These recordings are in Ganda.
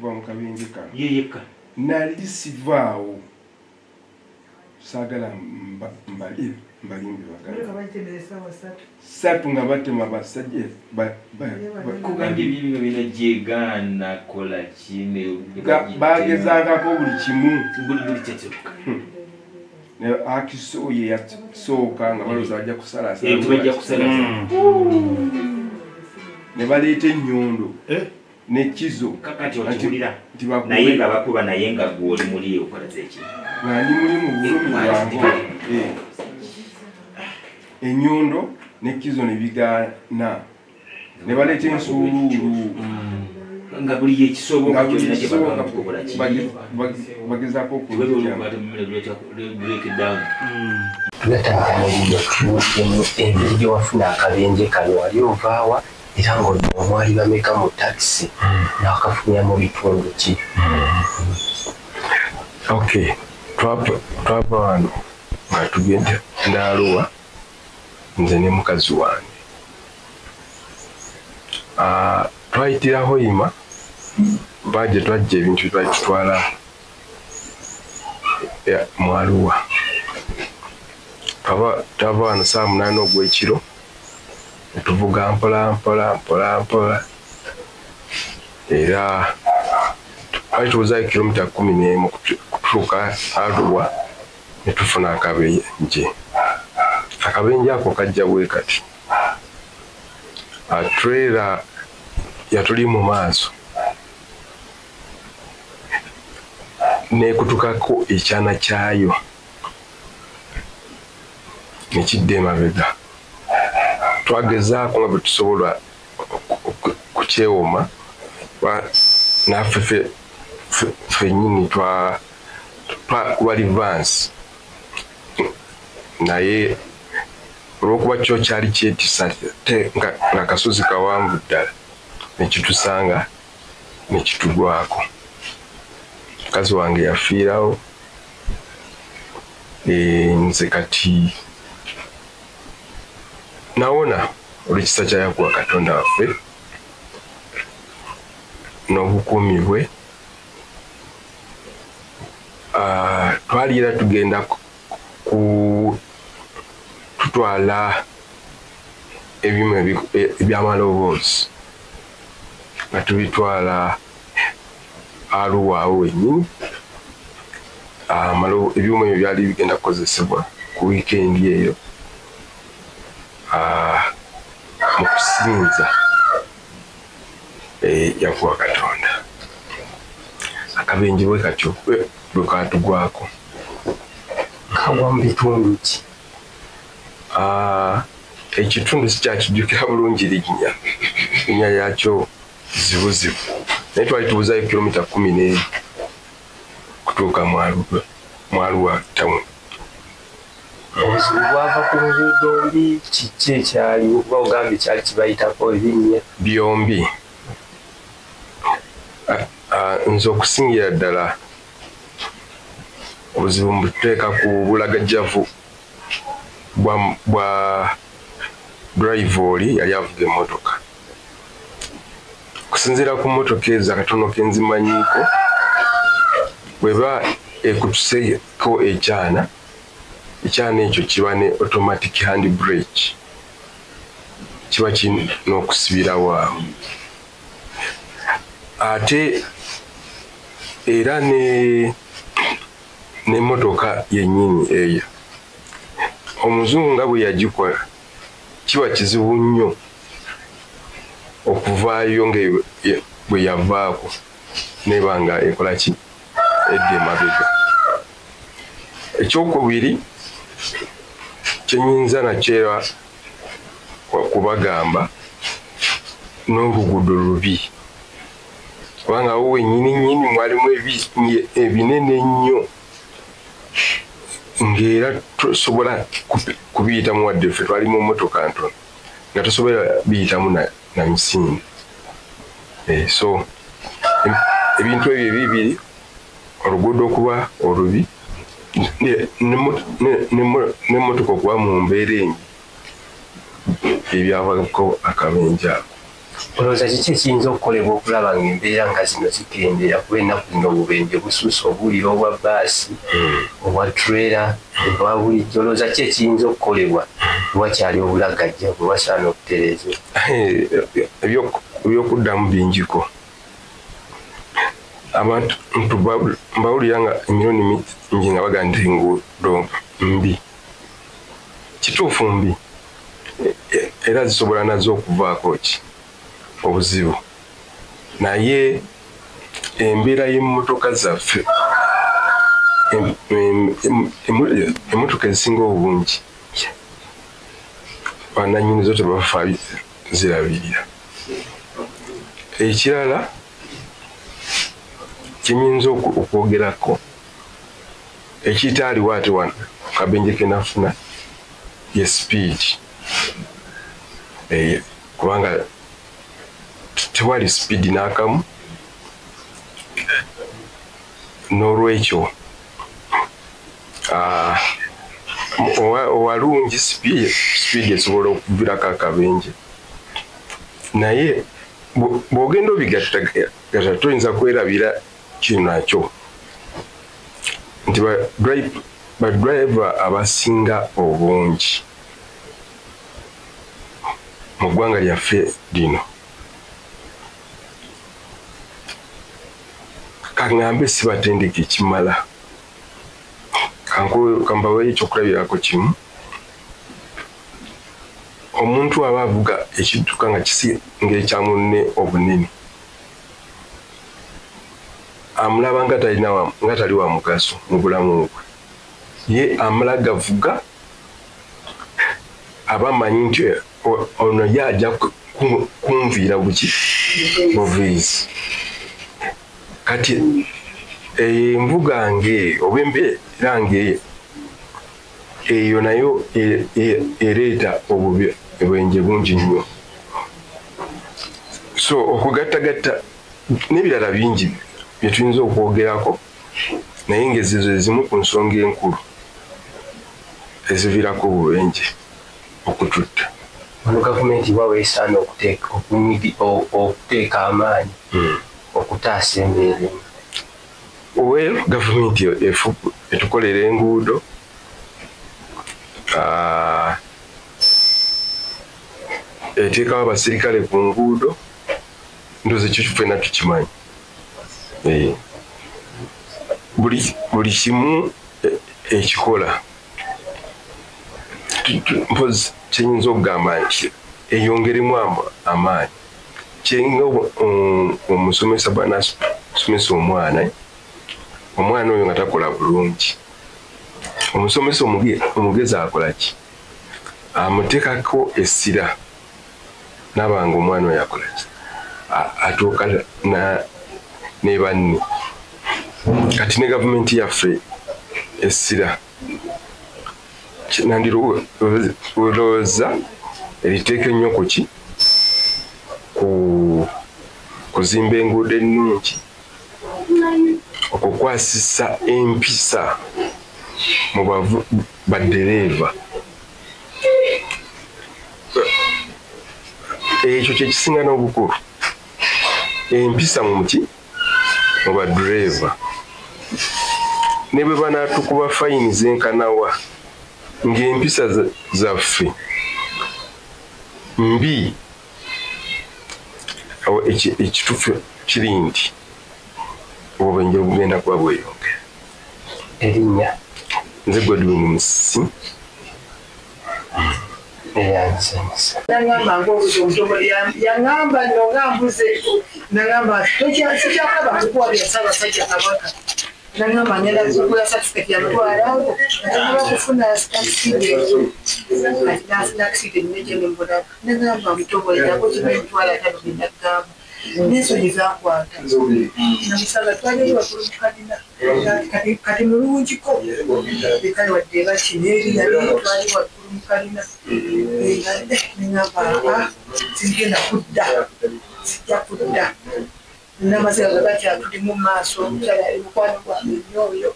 okuva mu kabenje kano yeyeka nali sivaawo saagala mbalimbi bagala satu nga batema basajja kugambye ebyo bina jegaana kola kine bagezangako buli kimu buli kyekyoka akisoye yasooka nga balooza bajja bajja kusalaasa ne baleeta ennyondo nekizo kakati okiwulira naye nga bakuba naye nga gwoli muli okolaze eki nga ndi muli mu bulumi bwange ennyondo nekizo ne bigaana ne baleeta ensuuluulu nga buli yekisoboka kyonna kyebakola bagezaako engeri gye wafuna akabenje kano wali ovaawa era ng'omwali bameka mu takisi n'akafunya mu bitundu ki? Okay, twava wano nga tugenda Ndarua nze ne mukazi wange twayitiraho Hoima baje twajja ebintu twalitutwala mu Arua twava wano saa 8 ogw'ekiro tuvuga mpola era twali tuwuzayo kilomita 11 kutuuka Arua ne tufuna akabenje ako kajja bwe kati trailer yatuli mu maaso nekutukako ekyana kyayo nekidde emabega twagezaako nga bwe tusobola kukyewoma naffe ffennyini twa advance naye olw'okuba kyo kyali kyetisa nga kasozi kawanvu ddala nekitusanga nekitugwako mukazi wange yafiirawo nze kati nawona olw'ekisa kyayakuwa Katonda waffe n'obukuumi bwe twali era tugenda tutwala ebyuma ebyamaloboozi nga tubitwala Arua awo wennyini ebyuma ebyo byali bigenda kukozesebwa ku wiikendi eyo mu kusinza yakuwa Katonda akabenje bwe katyo bwe katugwako kagwa mu bitundu ki? Ekitundu sikyakijjukira bulungi linnya yakyo zibuzibu naye twali tubuzayo kilomita 14 kutuuka mu Arua town. Obuzibu bwava ku nguudo mbi kiki ekyali oba ogambye kyali kibayitako ebinnya byombi nze okusingira ddala obuzibu mbuteeka ku bulagajjavu bwa drive oli yali avuga emmotoka kusinziira ku mmotoka ezo akatono kenzimanyiiko bweba ekutuseko ekyana ekyo kiba ne automatic hand brake kiba kirina okusibirawo awo ate era n'emmotoka yennyini eyo omuzungu nga bwe yagikola kiba kizibu nnyo okuvaayo nga bwe yavaako neba nga ekola ki edda emabega. Ekyokubiri kyenyinza nakyera kubagamba n'oluguudo lubi kubanga wo wennyini mwalimu ebinene ennyo ng'era tosobola kubiyitamu wadde ffe twali mu mmotoka ntono nga tosobola biyitamu na misinde. So ebintu ebyo bibiri oluguudo okuba olubi n'emmotoka okuba mu mbeera embi ebyavako akabenje ako olowooza kiki ekiyinza okukolebwa okulaba ng'embeera nga zino zikendera kuba ennaku zino obubenje busuusa obuliro obwa baasi obwa trailer obwa bulijjo olowooza ki ekiyinza okukolebwa wakyali obulagajja bwe wasaana okutereeza ebyokuddamu bingiko abantu mbawulira nga emirundi mingi nga baga nti enguudo mbi kituufu mbi era zisobola nazo okuvaako ki obuzibu naye embeera y'emmotoka zaffe emmotoka ezisinga obungi bannannyini zo tebafa zirabirira ekirala kinyinza okwogerako ekitaaliwo ate wano kabenje kenafuna ye speed kubanga tewali speed n'akamu n'olwekyo owalungi speed esobola okuvirako akabenje naye bw'ogenda obigattagatta toyinza kwerabira kino nakyo nti badriver abasinga obungi mu ggwanga lyaffe lino kaŋŋambe sibatendeka ekimala kambaweyo ekyokulabirako kimu omuntu aba avuga ekidduka nga kisinga ekya munne obunene amulaba nga tali wa mugaso mu bulamu bwe ye amala gavuga aba amanyi nti ono ye ajja kunviira buviizi kati envuga ngeeyo oba embeera ngeeyo eyo nayo ereeta obwenje bungi nnyo so okugattagatta n'ebirala bingi bye tuyinza okwogerako naye ng'ezizo ezimu ku nsonga enkulu eziviirako obubenje okututta wano gavumenti bwa weesaana okuteeka amaanyi okutaasa embeera well gavumenti etukolera enguudo eteekawo abasirikale ku nguudo ndoze ekyo ffenna tukimanyi buli kimu ekikola mpozi kyenyinza okugamba nti eyongeremu amaanyi kyenga omusomesa bwanasomesa omwana oyo nga takola bulungi omusomesa omugezi akola ki amuteekako essira nabanga omwana oyo akola ki atuuka ne banne kati ne gavumenti yaffe essira nandirowooza eriteeka ennyo ku ki kuzimba enguudo ennungi okukwasisa empisa mu baddereeva ekyo kyekisinga n'obukulu empisa mu baddereeva ne bwe banaatukuba fayini zenkanawa ng'empisa zaffe mbi ekituufu kiri nti obubenje bugenda kuba bweyongera erinnya nze Godwin Musisi eyansanyusa nangamba yaŋŋamba nonga mbuze nangamba sikyakulaba kukuwa byasabasajja kabaka nangamba ngenda kugula satifika yamutwalawo atagala okufuna nakiside nnekyemembulako nangamba mutobolerako kimemutwala tanogenda kugamba n'ensonyi zakwata namusanga twaliri wakulu mukalina kati mulungiko ekale wadde bakineeri yali twali wakulu mukalina nengamba sigenda kudda sijja kudda namaziga nga gakyatuli mu maaso omukyala ali mukwano gwange nnyo oyo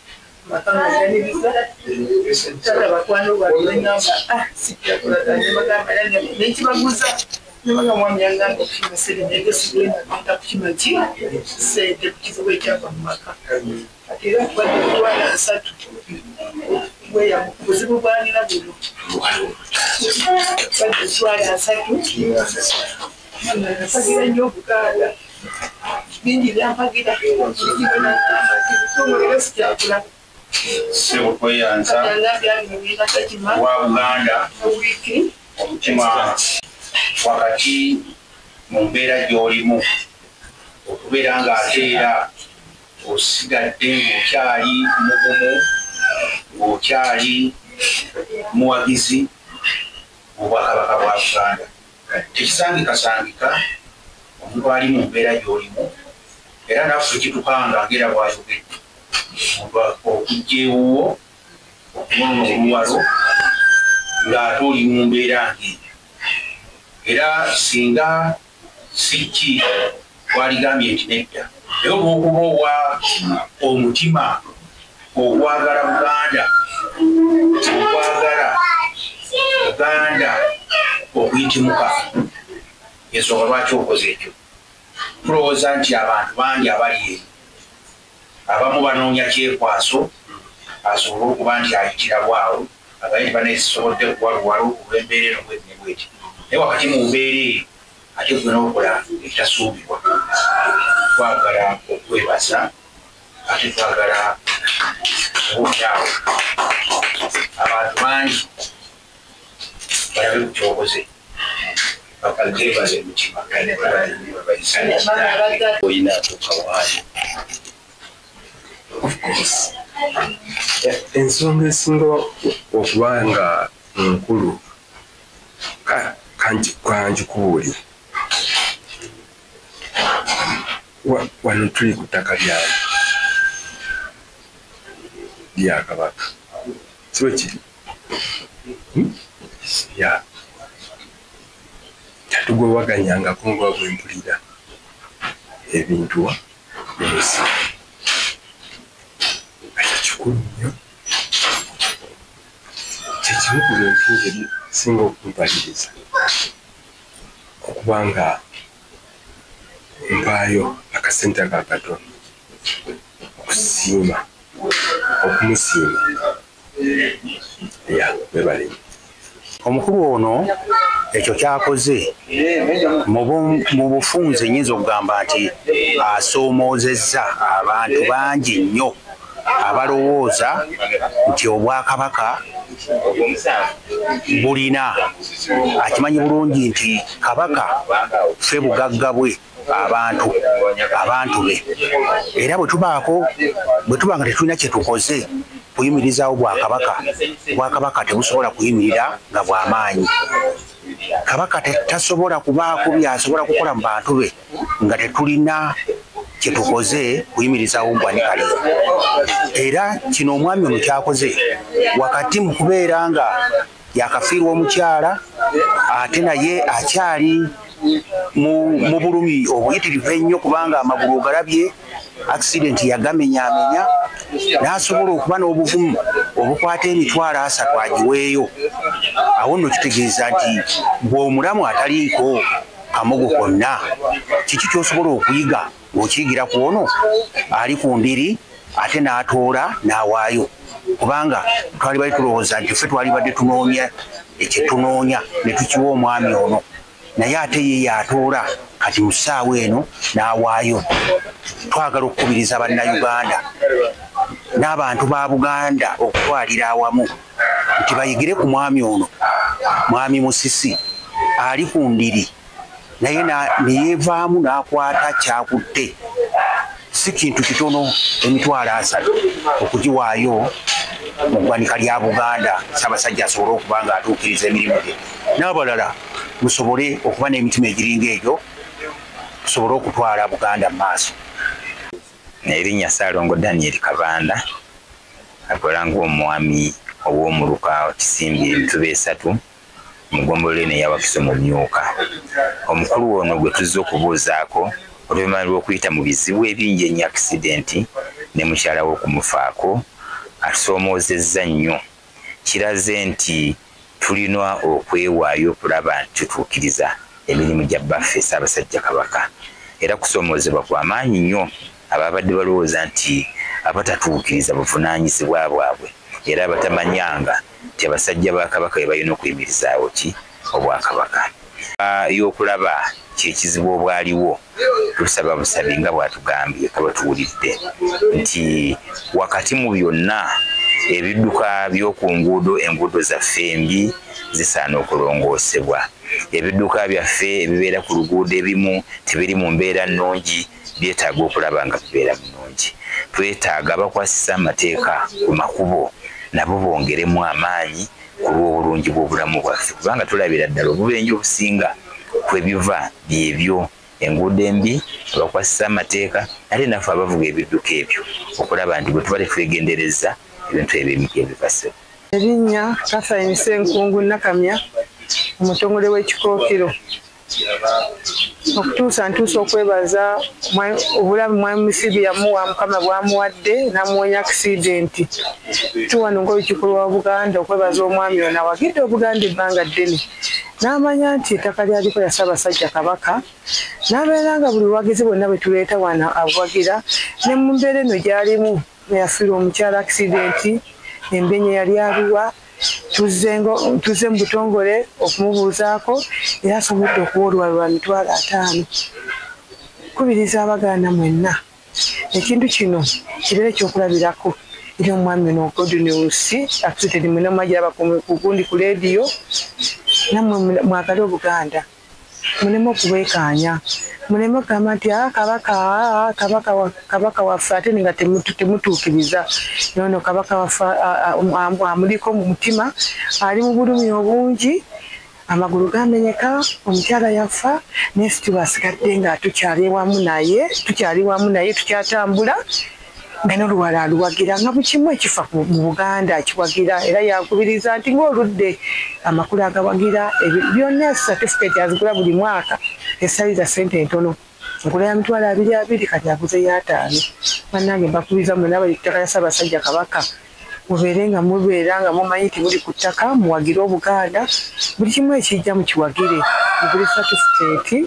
makangaganiriza tata bakwano gwange nengamba sijja kulaga nebagamba nekibaguza Nibaga mwami yangamba okukima sente sigenda kwata kukima ki sente kukizibu ekyava mu maka ate era tubadde tutwala 3 bweya buzibu bwanira buno badde tutwala 3 nampagira nnyo Buganda bingi byampagira ekitongolero sikyakula sebo kweyanza wa Buganda omutima wakati mu mbeera gy'olimu okubeera ng'ate era osigadde ng'okyali mugumu ng'okyali muwagizi mu Bwakabaka bwa Buganda tekisangikasangika omuntu ali mu mbeera gy'olimu era naffe kitukanga ngera bw'ayogedde okujja ewuwo okunona oluwalo ng'ate oli mu mbeera ng'eyo era singa siki twaligambye nti nedda naye olw'okuba owa omutima ogwagala Buganda ogwagala Buganda okuyitimuka ensonga lwaki okoze ekyo tulowooza nti abantu bangi abali eyo abamu banoonya kyekwaso asobole okuba nti ayitira bwawo abaye banezisobodde kuwaluwalo olw'embeera eno bweti ne bweti naye wakati mu mbeera eyo ate gwe n'okola ekitasuubirwa twagala okwebaza ate twagala obunyaawo abantu bangi balabe ku kyokoze bakagebaze mutima olina tukawaayo ensonga esinga okuba nga nkulu kanjikubuulire wano tuli ku ttaka lya Kabaka siwe kiri ya tatugwewaganyangako nga bwempulira ebintu wa munsi ekyo kikulu nnyo kyekimu ku bintu ebisinga okumpaliriza okuba nga mpaayo akasente akakatono okusiima okumusiima ya bebalimi omukulu ono ekyo kyakoze mu bufunze nnyinza okugamba nti asoomoozezza abantu bangi nnyo abalowooza nti Obwakabaka bulina akimanyi bulungi nti Kabaka ffe bugagga bwe abantu be era bwe tuba nga tetulina kye tukoze kuyimirizaawo Obwakabaka tebusobola kuyimirira nga bw'amaanyi Kabaka tasobola kubaako byasobola kukola mu bantu be nga tetulina kye tukoze kuyimirizaawo ggwanikale era kino omwami ono kyakoze wakati mu kubeera nga yakafiirwa omukyala ate naye akyali mu bulumi obuyitirivu ennyo kubanga amagulu ogalabye accident yagamenyaamenya n'asobola okuba n'obuvumu obukwata emitwalo 3 agiweeyo awo nno kitegeeza nti bw'omulamu ataliiko kamogo konna kiki kyosobola okuyiga ng'okiyigira ku ono ali ku ndiri ate n'atoola n'awaayo kubanga twali bali tulowooza nti ffe twali badde tunoonya ekyetunoonya ne tukiwa omwami ono naye ate ye yatoola kati mu ssaawa eno n'awaayo twagala okukubiriza bannayuganda n'abantu ba Buganda okutwalira awamu nti bayigire ku mwami ono mwami Musisi ali ku ndiri naye neyeevaamu n'akwata kyakutte si kintu kitono emitwalo 3 okugiwaayo mu ggwanika lya Buganda Ssaabasajja asobole okuba nga atuukiriza emirimu gye n'abalala musobole okuba n'emitima egiringa egyo tusobole okutwala Buganda mu maaso. Erinnya Ssaalongo Daniel Kabanda akola ng'omwami ow'omuluka Kisimbye Emituba 3 mu ggombolola eno eyawakiso mu Myuka. Omukulu ono gwe tuzze okubuuzaako oluvannyuma lw'okuyita mu bizibu ebingi ennyo akisidenti ne mukyala we okumufaako asoomoozezza nnyo kiraze nti tulina okwewaayo okulaba nti tutuukiriza emirimu gya baffe Ssaabasajja Kabaka era kusoomozebwa kw'amaanyi nnyo ababadde balowooza nti abatatuukiriza buvunaanyizibwa bwabwe era abatamanyanga nti abasajja ba Kabaka be balina okuyimirizaawo ki obwakabaka y'okulaba kyekizibu obwaliwo tusaba busabi nga bwatugambye kabatuwulidde nti wakati mu byonna ebidduka by'oku nguudo enguudo zaffe embi zisaana okulongoosebwa ebidduka byaffe ebibeera ku luguudo ebimu tebiri mu mbeera nnungi byetaaga okulaba nga bibeera nnungi twetaaga abakwasisa amateeka ku makubo nabo bongeremu amaanyi ku lw'obulungi bw'obulamu bwaffe kubanga tulabira ddala obubenje obusinga kwebiva byebyo enguudo embi abakwasisa amateeka ate naffe abavuga ebidduka ebyo okulaba nti bwe tuba tetwegendereza ebintu ebyo ebivase. Erinnya Catherine Ssenkungu Nakamya omutongole w'ekikookiro okutuusa ntuusa okwebaza obulamu mwami Musibi yamuwa Mukama bwamuwadde namuwonya akisidenti tuwano ng'olukiiko lwa Buganda okwebaza omwami ono awagidde Obuganda ebbanga ddene n'amanya nti ettaka lyaliko ya Ssaabasajja Kabaka n'abeera nga buli buwagizi bwonna bwe tuleeta wano abuwagira ne mu mbeera eno gy'alimu yafiirwa omukyala akisidenti embenye yali aluwa tuzze mu butongole okumubuuzaako era asobodde okuwa oluwalo lwa $5,000 kubiriza Abaganda mwenna ekintu kino kibeere ekyokulabirako eri omwami ono Godnews akisitedi mwena mumagiraba ku gundi ku leediyo nammwe mwagale Obuganda muleme okubeekaanya muleme okugamba nti kabaka waffe ate nga temutuukiriza nono kabaka waffe amuliko mu mutima ali mu bulumi obungi amagulu gamenyeka omukyala yafa nesi tubasigadde nga tukyali wamu naye tukyatambula nga n'oluwala aluwagira nga bukimu ekifa mu Buganda akiwagira era yakubiriza nti ng'oludde amakulu agawagira byonna certificate azigula buli mwaka esaliza ssente entono nkula ya $2,200 kati aguze ya5 bannange mbakubiriza mwena bali ttaka ya Ssaabasajja Kabaka mubeere nga mumanyi nti muli ku ttaka muwagire Obuganda buli kimu ekijja mukiwagire mugule certificate